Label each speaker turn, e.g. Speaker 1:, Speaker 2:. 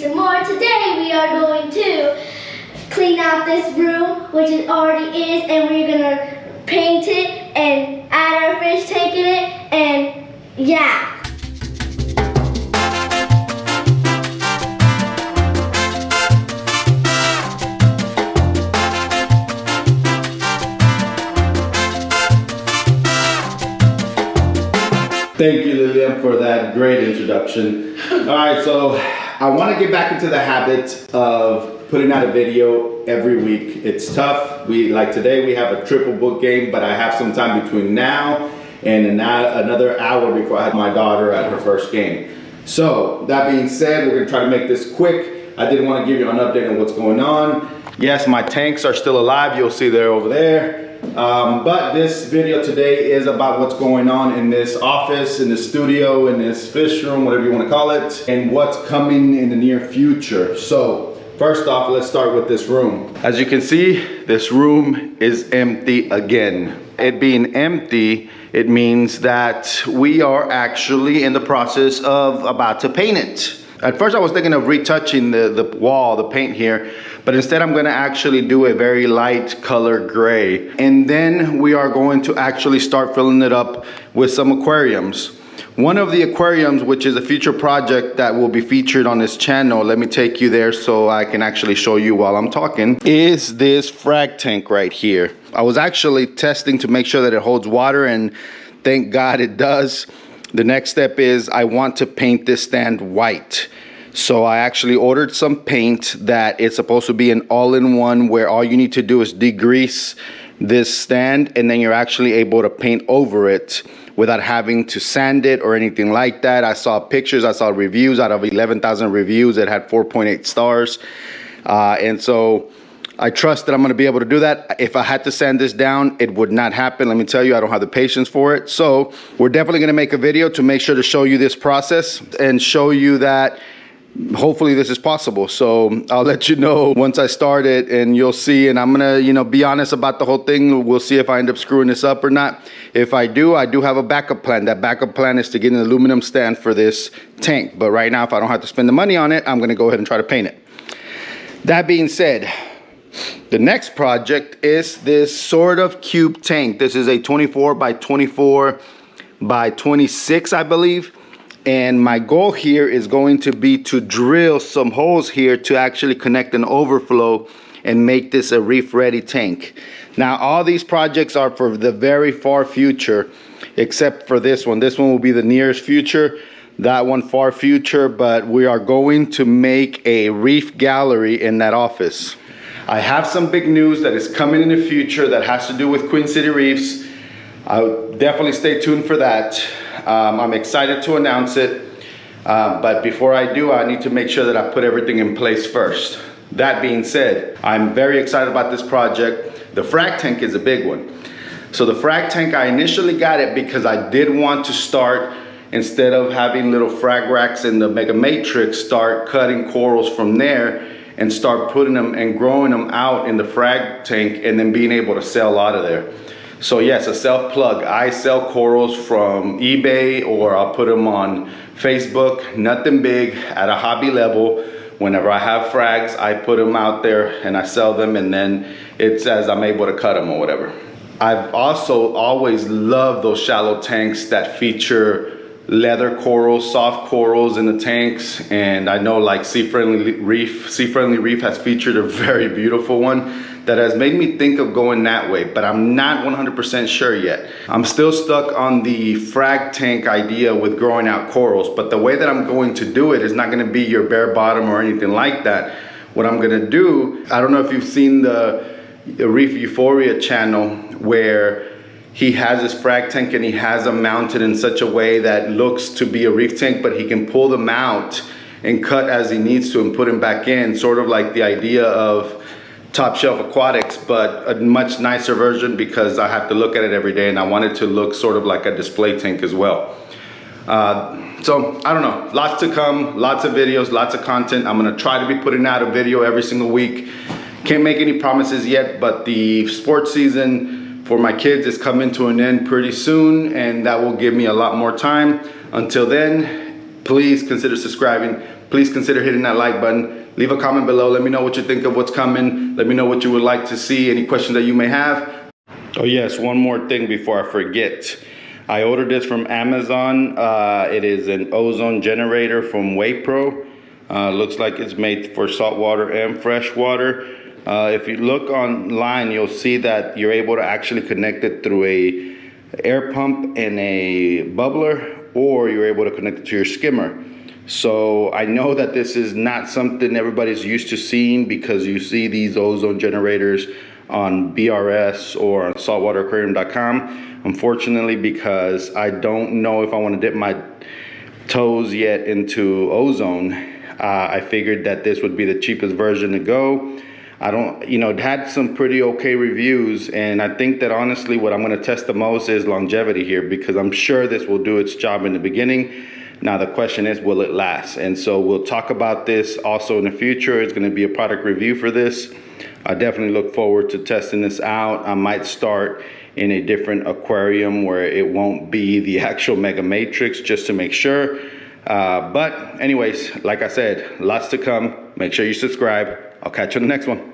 Speaker 1: some more. Today we are going to clean out this room, which it already is, and we're gonna paint it and add our fish tank in it, and yeah.
Speaker 2: Thank you, Lillian, for that great introduction. All right, so I want to get back into the habit of putting out a video every week. It's tough. Like today, we have a triple book game, but I have some time between now and another hour before I have my daughter at her first game. So that being said, we're gonna try to make this quick. I did want to give you an update on what's going on. Yes, my tanks are still alive. You'll see they're over there. But this video today is about what's going on in this office, in this studio, in this fish room, whatever you want to call it, and what's coming in the near future. So first off, let's start with this room. As you can see, this room is empty again. It being empty, it means that we are actually in the process of about to paint it. At first I was thinking of retouching the wall, the paint here, but instead I'm gonna actually do a very light color gray. And then we are going to actually start filling it up with some aquariums. One of the aquariums, which is a future project that will be featured on this channel, let me take you there so I can actually show you while I'm talking, is this frag tank right here. I was actually testing to make sure that it holds water, and thank God it does. The next step is I want to paint this stand white. So I actually ordered some paint that it's supposed to be an all-in-one, where all you need to do is degrease this stand, and then you're actually able to paint over it without having to sand it or anything like that. I saw pictures, I saw reviews. Out of 11,000 reviews, it had 4.8 stars. And so I trust that I'm gonna be able to do that. If I had to sand this down, it would not happen. Let me tell you, I don't have the patience for it. So we're definitely gonna make a video to make sure to show you this process and show you that hopefully this is possible. So I'll let you know once I start it, and you'll see. And I'm gonna, be honest about the whole thing. We'll see if I end up screwing this up or not. If I do have a backup plan. That backup plan is to get an aluminum stand for this tank. But right now, if I don't have to spend the money on it, I'm gonna go ahead and try to paint it. That being said, the next project is this sort of cube tank. This is a 24 by 24 by 26, I believe. And my goal here is going to be to drill some holes here to actually connect an overflow and make this a reef ready tank. Now, all these projects are for the very far future, except for this one. This one will be the nearest future, that one far future, but we are going to make a reef gallery in that office. I have some big news that is coming in the future that has to do with Queen City Reefs. I'll definitely stay tuned for that. I'm excited to announce it, but before I do, I need to make sure that I put everything in place first. That being said, I'm very excited about this project. The frag tank is a big one. So the frag tank, I initially got it because I did want to start, instead of having little frag racks in the Mega Matrix, start cutting corals from there and start putting them and growing them out in the frag tank, and then being able to sell out of there. So yes, a self plug. I sell corals from eBay, or I'll put them on Facebook. Nothing big, at a hobby level. Whenever I have frags, I put them out there and I sell them, and then it says I'm able to cut them or whatever. I've also always loved those shallow tanks that feature leather corals, soft corals in the tanks. And I know like Sea Friendly Reef has featured a very beautiful one that has made me think of going that way, but I'm not 100% sure yet. I'm still stuck on the frag tank idea with growing out corals, but the way that I'm going to do it is not gonna be your bare bottom or anything like that. What I'm gonna do, I don't know if you've seen the Reef Euphoria channel, where he has his frag tank and he has them mounted in such a way that looks to be a reef tank, but he can pull them out and cut as he needs to and put them back in, sort of like the idea of Top Shelf Aquatics, but a much nicer version, because I have to look at it every day and I want it to look sort of like a display tank as well. So I don't know, lots to come, lots of videos, lots of content. I'm gonna try to be putting out a video every single week. Can't make any promises yet, but the sports season for my kids is coming to an end pretty soon, and that will give me a lot more time. Until then, please consider subscribing. Please consider hitting that like button. Leave a comment below. Let me know what you think of what's coming. Let me know what you would like to see, any questions that you may have. Oh yes, one more thing before I forget. I ordered this from Amazon. It is an ozone generator from Weipro. Looks like it's made for saltwater and freshwater. If you look online, you'll see that you're able to actually connect it through a air pump and a bubbler, or you're able to connect it to your skimmer. So I know that this is not something everybody's used to seeing, because you see these ozone generators on BRS or on saltwateraquarium.com. Unfortunately, because I don't know if I want to dip my toes yet into ozone, I figured that this would be the cheapest version to go. I don't, you know, it had some pretty okay reviews, and I think that honestly what I'm going to test the most is longevity here, because I'm sure this will do its job in the beginning. Now the question is, will it last? And so we'll talk about this also in the future. It's going to be a product review for this. I definitely look forward to testing this out. I might start in a different aquarium where it won't be the actual Mega Matrix, just to make sure. But anyways, like I said, lots to come. Make sure you subscribe. I'll catch you on the next one.